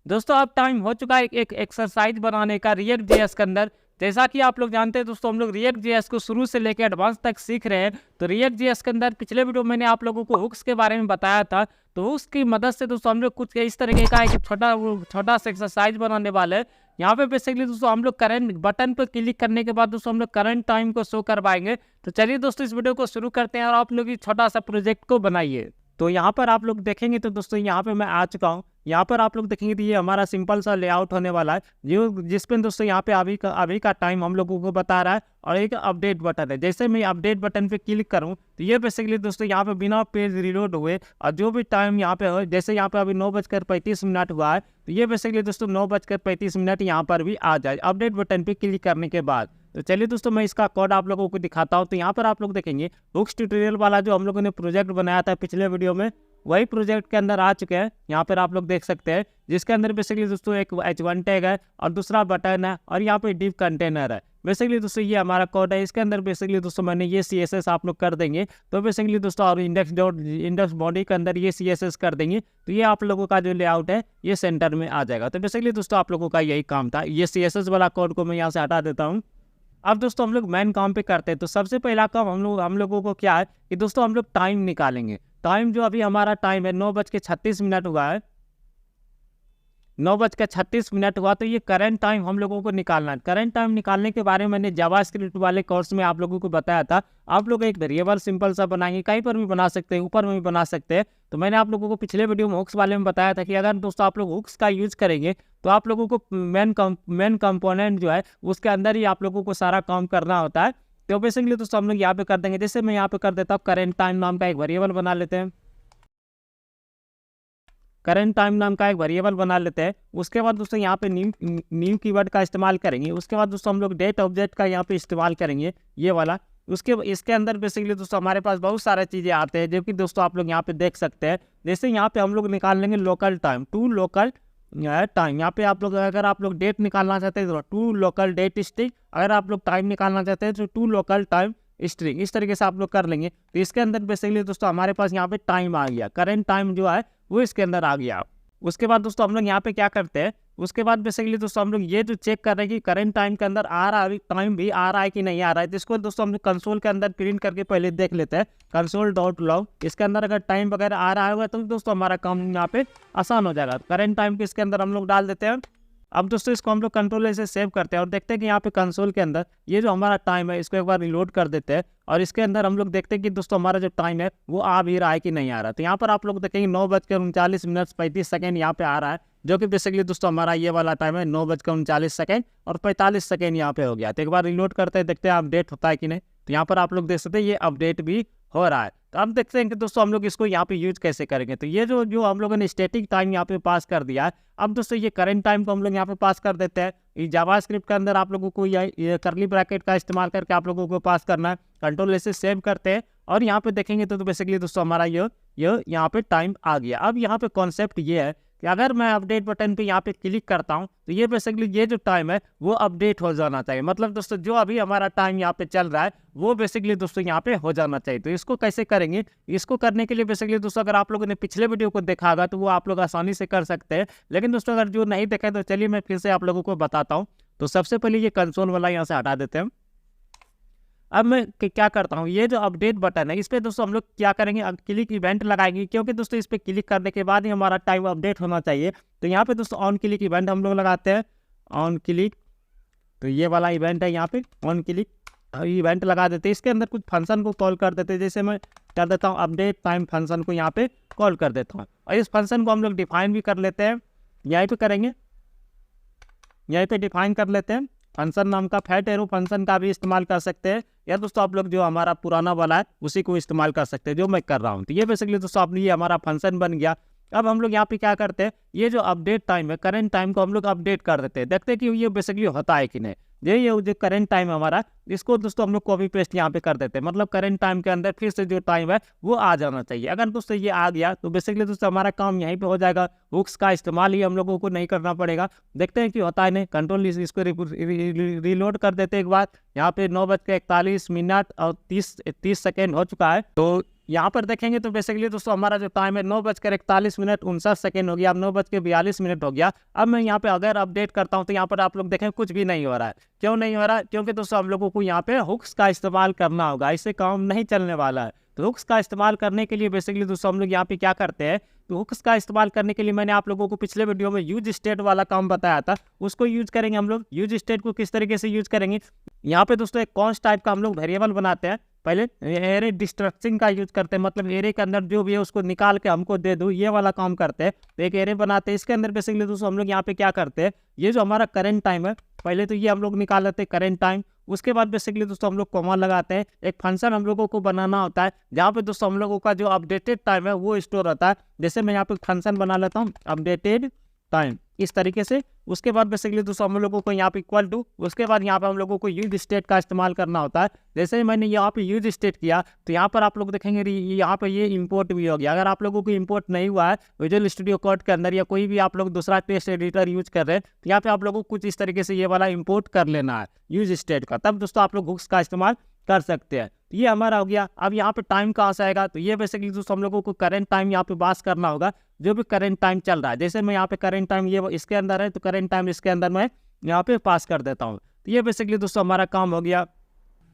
दोस्तों अब टाइम हो चुका है एक एक्सरसाइज बनाने का रिएक्ट जेएस के अंदर। जैसा कि आप लोग जानते हैं दोस्तों, हम लोग रिएक्ट जेएस को शुरू से लेकर एडवांस तक सीख रहे हैं। तो रिएक्ट जेएस के अंदर पिछले वीडियो में मैंने आप लोगों को हुक्स के बारे में बताया था। तो हुक्स की मदद से दोस्तों हम लोग कुछ इस तरीके का एक छोटा सा एक्सरसाइज बनाने वाले हैं। यहाँ पे बेसिकली दोस्तों हम लोग करंट बटन पर क्लिक करने के बाद दोस्तों हम लोग करंट टाइम को शो करवाएंगे। तो चलिए दोस्तों इस वीडियो को शुरू करते हैं और आप लोग इस छोटा सा प्रोजेक्ट को बनाइए। तो यहाँ पर आप लोग देखेंगे तो दोस्तों यहाँ पे मैं आ चुका हूँ। यहाँ पर आप लोग देखेंगे तो ये हमारा सिंपल सा लेआउट होने वाला है, जो जिसपे दोस्तों यहाँ पे अभी का टाइम हम लोगों को बता रहा है और एक अपडेट बटन है। जैसे मैं अपडेट बटन पे क्लिक करूँ तो ये बेसिकली दोस्तों यहाँ पे बिना पेज रिलोड हुए और जो भी टाइम यहाँ पे हो, जैसे यहाँ पे अभी 9:35 हुआ है, तो ये बेसिकली दोस्तों 9:35 यहाँ पर भी आ जाए अपडेट बटन पे क्लिक करने के बाद। तो चलिए दोस्तों मैं इसका कोड आप लोगों को दिखाता हूँ। तो यहाँ पर आप लोग देखेंगे हुक्स ट्यूटोरियल वाला जो हम लोगों ने प्रोजेक्ट बनाया था पिछले वीडियो में, वही प्रोजेक्ट के अंदर आ चुके हैं। यहाँ पर आप लोग देख सकते हैं, जिसके अंदर बेसिकली दोस्तों एक H1 टैग है और दूसरा बटन है और यहाँ पे डिव कंटेनर है। बेसिकली दोस्तों ये हमारा कोड है। इसके अंदर बेसिकली दोस्तों मैंने ये CSS आप लोग कर देंगे। तो बेसिकली दोस्तों और इंडेक्स बॉडी के अंदर ये CSS कर देंगे, तो ये आप लोगों का जो लेआउट है ये सेंटर में आ जाएगा। तो बेसिकली दोस्तों आप लोगों का यही काम था। ये CSS वाला कोड को मैं यहाँ से हटा देता हूँ। अब दोस्तों हम लोग मेन काम पे करते हैं। तो सबसे पहला काम हम लोगों को क्या है कि दोस्तों हम लोग टाइम निकालेंगे। टाइम जो अभी हमारा टाइम है 9:36 हुआ है, 9:36 हुआ। तो ये करंट टाइम हम लोगों को निकालना है। करंट टाइम निकालने के बारे में मैंने जावास्क्रिप्ट वाले कोर्स में आप लोगों को बताया था। आप लोग एक वेरिएबल सिंपल सा बनाएंगे, कहीं पर भी बना सकते हैं, ऊपर में भी बना सकते हैं। तो मैंने आप लोगों को पिछले वीडियो में हुक्स वाले में बताया था कि अगर दोस्तों आप लोग हुक्स का यूज करेंगे तो आप लोगों को मेन कंपोनेंट जो है उसके अंदर ही आप लोगों को सारा काम करना होता है। तो बेसिकली दोस्तों हम लोग यहाँ पे कर देंगे। जैसे मैं यहाँ पे कर देता हूँ करंट टाइम नाम का एक वेरिएबल बना लेते हैं। करंट टाइम नाम का एक वेरिएबल बना लेते हैं। उसके बाद दोस्तों यहाँ पे न्यू कीवर्ड का इस्तेमाल करेंगे। उसके बाद दोस्तों हम लोग डेट ऑब्जेक्ट का यहाँ पे इस्तेमाल करेंगे, ये वाला। इसके अंदर बेसिकली दोस्तों हमारे पास बहुत सारी चीज़ें आते हैं, जो कि दोस्तों आप लोग यहाँ पे देख सकते हैं। जैसे यहाँ पे हम लोग निकाल लेंगे local time, to local time. यहाँ पे आप लोग अगर आप लोग डेट निकालना चाहते हैं तो टू लोकल डेट स्ट्रिंग, अगर आप लोग टाइम निकालना चाहते हैं तो टू लोकल टाइम स्ट्रिंग। इस तरीके से आप लोग कर लेंगे। तो इसके अंदर बेसिकली दोस्तों हमारे पास यहाँ पे टाइम आ गया, करंट टाइम जो है वो इसके अंदर आ गया। उसके बाद दोस्तों हम लोग यहाँ पे क्या करते हैं, उसके बाद बेसिकली दोस्तों हम लोग ये जो चेक कर रहे हैं कि करंट टाइम के अंदर आ रहा है, टाइम भी आ रहा है कि नहीं आ रहा है। जिसको दोस्तों हम लोग कंसोल के अंदर प्रिंट करके पहले देख लेते हैं, console.log। इसके अंदर अगर टाइम वगैरह आ रहा होगा तो दोस्तों हमारा काम यहाँ पे आसान हो जाएगा। करंट टाइम को इसके अंदर हम लोग डाल देते हैं। अब दोस्तों इसको हम लोग कंट्रोल से सेव करते हैं और देखते हैं कि यहाँ पे कंसोल के अंदर ये जो हमारा टाइम है इसको एक बार रिलोड कर देते हैं और इसके अंदर हम लोग देखते हैं कि दोस्तों हमारा जो टाइम है वो आ भी रहा है कि नहीं आ रहा। तो यहाँ पर आप लोग देखेंगे 9:39 यहाँ पे आ रहा है, जो कि बेसिकली दोस्तों हमारा ये वाला टाइम है 9:39 और 45 यहाँ पे हो गया। तो एक बार रिलोड करते हैं, देखते हैं अपडेट होता है कि नहीं। तो यहाँ पर आप लोग देख सकते हैं ये अपडेट भी हो रहा है। तो अब देखते हैं कि दोस्तों हम लोग इसको यहाँ पे यूज कैसे करेंगे। तो ये जो हम लोगों ने स्टैटिक टाइम यहाँ पे पास कर दिया है, अब दोस्तों ये करंट टाइम को हम लोग यहाँ पे पास कर देते हैं। ये जावास्क्रिप्ट के अंदर आप लोगों को ये करली ब्रैकेट का इस्तेमाल करके आप लोगों को पास करना है। कंट्रोल से सेव करते हैं और यहाँ पे देखेंगे तो बेसिकली दोस्तों हमारा ये यहाँ पे टाइम आ गया। अब यहाँ पे कॉन्सेप्ट ये है कि अगर मैं अपडेट बटन पे यहाँ पे क्लिक करता हूँ तो ये बेसिकली ये जो टाइम है वो अपडेट हो जाना चाहिए। मतलब दोस्तों जो अभी हमारा टाइम यहाँ पे चल रहा है वो बेसिकली दोस्तों यहाँ पे हो जाना चाहिए। तो इसको कैसे करेंगे, इसको करने के लिए बेसिकली दोस्तों अगर आप लोगों ने पिछले वीडियो को देखा होगा तो वो आप लोग आसानी से कर सकते हैं। लेकिन दोस्तों अगर जो नहीं देखा तो चलिए मैं फिर से आप लोगों को बताता हूँ। तो सबसे पहले ये कंसोल वाला यहाँ से हटा देते हैं। अब मैं क्या करता हूँ, ये जो अपडेट बटन है इस पर दोस्तों हम लोग क्या करेंगे, क्लिक इवेंट लगाएंगे, क्योंकि दोस्तों इस पर क्लिक करने के बाद ही हमारा टाइम अपडेट होना चाहिए। तो यहाँ पे दोस्तों ऑन क्लिक इवेंट हम लोग लगाते हैं, ऑन क्लिक। तो ये वाला इवेंट है, यहाँ पे ऑन क्लिक इवेंट लगा देते हैं। इसके अंदर कुछ फंक्शन को कॉल कर देते हैं। जैसे मैं कर देता हूँ अपडेट टाइम फंक्शन को यहाँ पे कॉल कर देता हूँ और इस फंक्शन को हम लोग डिफाइन भी कर लेते हैं। यहीं पे करेंगे, यहीं पे डिफाइन कर लेते हैं। फंक्शन नाम का फैट एरो फंक्शन का भी इस्तेमाल कर सकते हैं, या दोस्तों आप लोग जो हमारा पुराना वाला है उसी को इस्तेमाल कर सकते हैं जो मैं कर रहा हूँ। तो ये बेसिकली दोस्तों अपनी ये हमारा फंक्शन बन गया। अब हम लोग यहाँ पे क्या करते हैं, ये जो अपडेट टाइम है करंट टाइम को हम लोग अपडेट कर देते हैं, देखते हैं कि ये बेसिकली होता है कि नहीं। ये जो करंट टाइम है हमारा, इसको दोस्तों हम लोग कॉपी पेस्ट यहाँ पे कर देते हैं। मतलब करंट टाइम के अंदर फिर से जो टाइम है वो आ जाना चाहिए। अगर दोस्तों ये आ गया तो बेसिकली दोस्तों हमारा काम यहीं पे हो जाएगा। हुक्स का इस्तेमाल ही हम लोगों को नहीं करना पड़ेगा। देखते हैं कि होता है नहीं। कंट्रोल इसको रिलोड कर देते हैं एक बार। यहाँ पे 9:41 और 30 सेकेंड हो चुका है। तो यहाँ पर देखेंगे तो बेसिकली दोस्तों हमारा जो टाइम है 9:41 हो गया, अब 9:42 हो गया। अब मैं यहाँ पे अगर अपडेट करता हूँ तो यहाँ पर आप लोग देखें कुछ भी नहीं हो रहा है। क्यों नहीं हो रहा है? क्योंकि दोस्तों हम लोगों को यहाँ पे हुक्स का इस्तेमाल करना होगा, इससे काम नहीं चलने वाला है। तो हुक्स का इस्तेमाल करने के लिए बेसिकली दोस्तों हम लोग यहाँ पे क्या करते हैं, तो हुक्स का इस्तेमाल करने के लिए मैंने आप लोगों को पिछले वीडियो में यूज स्टेट वाला काम बताया था, उसको यूज करेंगे हम लोग। यूज स्टेट को किस तरीके से यूज करेंगे, यहाँ पे दोस्तों एक कॉन्स्ट टाइप का हम लोग वेरिएबल बनाते हैं। पहले एरे डिस्ट्रक्शन का यूज करते हैं, मतलब एरे के अंदर जो भी है उसको निकाल के हमको दे दो, ये वाला काम करते हैं। तो एक एरे बनाते हैं, इसके अंदर बेसिकली दोस्तों हम लोग यहाँ पे क्या करते हैं, ये जो हमारा करंट टाइम है, पहले तो ये हम लोग निकाल लेते हैं करंट टाइम। उसके बाद बेसिकली दोस्तों हम लोग कॉमा लगाते हैं। एक फंक्शन हम लोगों को बनाना होता है जहाँ पे दोस्तों हम लोगों का जो अपडेटेड टाइम है वो स्टोर होता है। जैसे मैं यहाँ पे फंक्शन बना लेता हूँ अपडेटेड टाइम, इस तरीके से। उसके बाद बेसिकली दोस्तों हम लोगों को यहाँ पे इक्वल टू, उसके बाद यहाँ पे हम लोगों को यूज स्टेट का इस्तेमाल करना होता है। जैसे ही मैंने यहाँ पे यूज स्टेट किया तो यहाँ पर आप लोग देखेंगे यहाँ पे ये इंपोर्ट भी हो गया। अगर आप लोगों को इंपोर्ट नहीं हुआ है विजुअल स्टूडियो कोड के अंदर या कोई भी आप लोग दूसरा टेक्स्ट एडिटर यूज कर रहे हैं तो यहाँ पे आप लोगों को कुछ इस तरीके से ये वाला इंपोर्ट कर लेना है यूज स्टेट का, तब दोस्तों आप लोग हुक्स का इस्तेमाल कर सकते हैं। तो ये हमारा हो गया। अब यहाँ पे टाइम कहाँ से आएगा, तो ये बेसिकली दोस्तों हम लोगों को करंट टाइम यहाँ पे पास करना होगा, जो भी करंट टाइम चल रहा है। जैसे मैं यहाँ पे करंट टाइम ये इसके अंदर है तो करंट टाइम इसके अंदर मैं यहाँ पे पास कर देता हूँ। तो ये बेसिकली दोस्तों हमारा काम हो गया।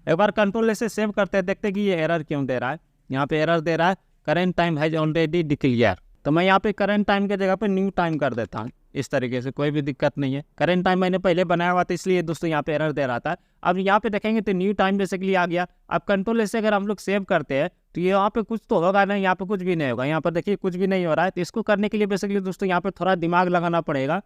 एक बार कंट्रोल से सेव करते हैं, देखते हैं कि ये एरर क्यों दे रहा है। यहाँ पे एरर दे रहा है current time has already declare, तो मैं यहाँ पे करंट टाइम के जगह पे न्यू टाइम कर देता हूँ। इस तरीके से कोई भी दिक्कत नहीं है। करंट टाइम मैंने पहले बनाया हुआ था इसलिए दोस्तों यहाँ पे एरर दे रहा था। अब यहाँ पे देखेंगे तो न्यू टाइम बेसिकली आ गया। अब कंट्रोल से अगर हम लोग सेव करते हैं तो ये यहाँ पे कुछ तो होगा नहीं, यहाँ पे कुछ भी नहीं होगा। यहाँ पर देखिए कुछ भी नहीं हो रहा है। तो इसको करने के लिए बेसिकली दोस्तों यहाँ पे थोड़ा दिमाग लगाना पड़ेगा।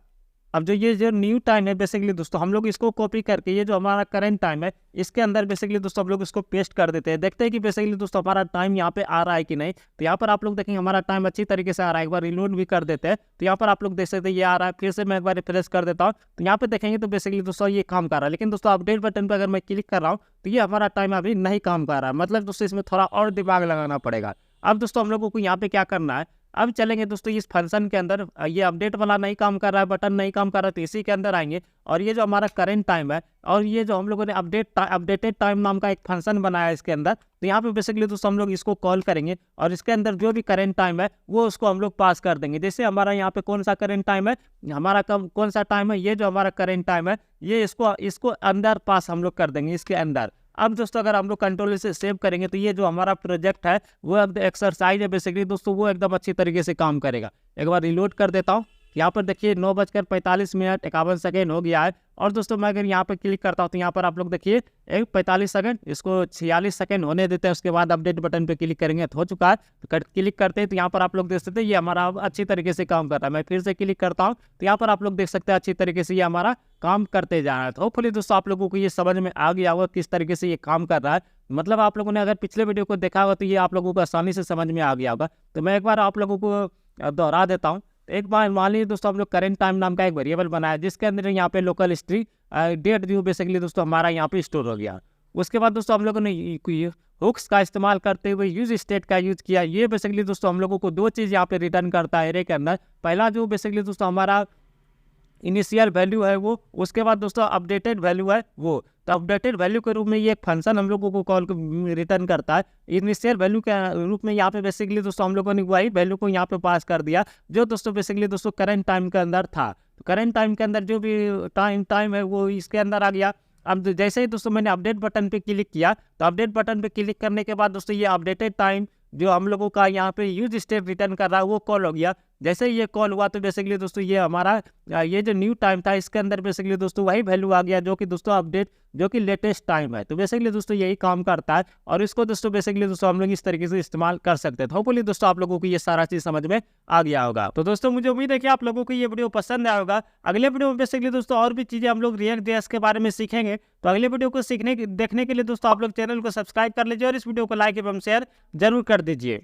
अब ये जो न्यू टाइम है बेसिकली दोस्तों हम लोग इसको कॉपी करके ये जो हमारा करंट टाइम है इसके अंदर बेसिकली दोस्तों हम लोग इसको पेस्ट कर देते हैं। देखते हैं कि बेसिकली दोस्तों हमारा टाइम यहाँ पे आ रहा है कि नहीं। तो यहाँ पर आप लोग देखेंगे हमारा टाइम अच्छी तरीके से आ रहा है। एक बार रिलोड भी कर देते हैं तो यहाँ पर आप लोग देख सकते हैं ये आ रहा है। फिर से मैं एक बार रिफ्रेश कर देता हूँ तो यहाँ पे देखेंगे तो बेसिकली दोस्तों ये काम कर रहा है। लेकिन दोस्तों अपडेट बटन पर अगर मैं क्लिक कर रहा हूँ तो ये हमारा टाइम अभी नहीं काम कर रहा है, मतलब दोस्तों इसमें थोड़ा और दिमाग लगाना पड़ेगा। अब दोस्तों हम लोगों को यहाँ पे क्या करना है, अब चलेंगे दोस्तों इस फंक्शन के अंदर। ये अपडेट वाला नहीं काम कर रहा है, बटन नहीं काम कर रहा है, तो इसी के अंदर आएंगे और ये जो हमारा करंट टाइम है और ये जो हम लोगों ने अपडेटेड टाइम नाम का एक फंक्शन बनाया है इसके अंदर, तो यहाँ पे बेसिकली दोस्तों हम लोग इसको कॉल करेंगे और इसके अंदर जो भी करंट टाइम है वो उसको हम लोग पास कर देंगे। जैसे हमारा यहाँ पे कौन सा करंट टाइम है, हमारा कौन सा टाइम है, ये जो हमारा करंट टाइम है ये इसको अंदर पास हम लोग कर देंगे इसके अंदर। अब दोस्तों अगर हम लोग कंट्रोल से सेव करेंगे तो ये जो हमारा प्रोजेक्ट है वो एक्सरसाइज है बेसिकली दोस्तों वो एकदम अच्छी तरीके से काम करेगा। एक बार रिलोड कर देता हूँ। यहाँ पर देखिए 9:45 हो गया है। और दोस्तों मैं अगर यहाँ पर क्लिक करता हूँ तो यहाँ पर आप लोग देखिए 45 सेकंड, इसको 46 सेकंड होने देते हैं। उसके बाद अपडेट बटन पे क्लिक करेंगे तो हो चुका है। तो क्लिक करते हैं तो यहाँ पर आप लोग देख सकते हैं ये हमारा अच्छी तरीके से काम कर रहा है। मैं फिर से क्लिक करता हूँ तो यहाँ पर आप लोग देख सकते हैं अच्छी तरीके से ये हमारा काम करते जा रहा है। तो होपफुली दोस्तों आप लोगों को ये समझ में आ गया होगा किस तरीके से ये काम कर रहा है। मतलब आप लोगों ने अगर पिछले वीडियो को देखा होगा तो ये आप लोगों को आसानी से समझ में आ गया होगा। तो मैं एक बार आप लोगों को दोहरा देता हूँ। एक बार मान लीजिए दोस्तों हम लोग करंट टाइम नाम का एक वेरिएबल बनाया जिसके अंदर यहाँ पे local history date view basically दोस्तों हमारा यहाँ पे स्टोर हो गया। उसके बाद दोस्तों हम लोगों ने हुक्स का इस्तेमाल करते हुए यूज स्टेट का यूज किया। ये बेसिकली दोस्तों हम लोगों को दो चीज़ यहाँ पे रिटर्न करता है एरे के अंदर। पहला जो बेसिकली दोस्तों हमारा इनिशियल वैल्यू है वो, उसके बाद दोस्तों अपडेटेड वैल्यू है वो। तो अपडेटेड वैल्यू के रूप में ये एक फंक्शन हम लोगों को कॉल रिटर्न करता है। इनिशियल वैल्यू के रूप में यहाँ पे बेसिकली दोस्तों हम लोगों ने वही वैल्यू को यहाँ पे पास कर दिया जो दोस्तों बेसिकली दोस्तों करंट टाइम के अंदर था। तो करंट टाइम के अंदर जो भी टाइम है वो इसके अंदर आ गया। अब जैसे ही दोस्तों मैंने अपडेट बटन पे क्लिक किया तो अपडेट बटन पे क्लिक करने के बाद दोस्तों ये अपडेटेड टाइम जो हम लोगों का यहाँ पे यूज स्टेट रिटर्न कर रहा है वो कॉल हो गया। जैसे ही ये कॉल हुआ तो बेसिकली दोस्तों ये हमारा ये जो न्यू टाइम था इसके अंदर बेसिकली दोस्तों वही वैल्यू आ गया जो कि दोस्तों अपडेट जो कि लेटेस्ट टाइम है। तो बेसिकली दोस्तों यही काम करता है और इसको दोस्तों बेसिकली दोस्तों हम लोग इस तरीके से इस्तेमाल कर सकते हैं। होपफुली दोस्तों आप लोगों को ये सारा चीज समझ में आ गया होगा। तो दोस्तों मुझे उम्मीद है कि आप लोगों को ये वीडियो पसंद आया होगा। अगले वीडियो में बेसिकली दोस्तों और भी चीजें हम लोग रिएक्ट जेएस के बारे में सीखेंगे। तो अगले वीडियो को देखने के लिए दोस्तों आप लोग चैनल को सब्सक्राइब कर लीजिए और इस वीडियो को लाइक एवं शेयर जरूर कर दीजिए।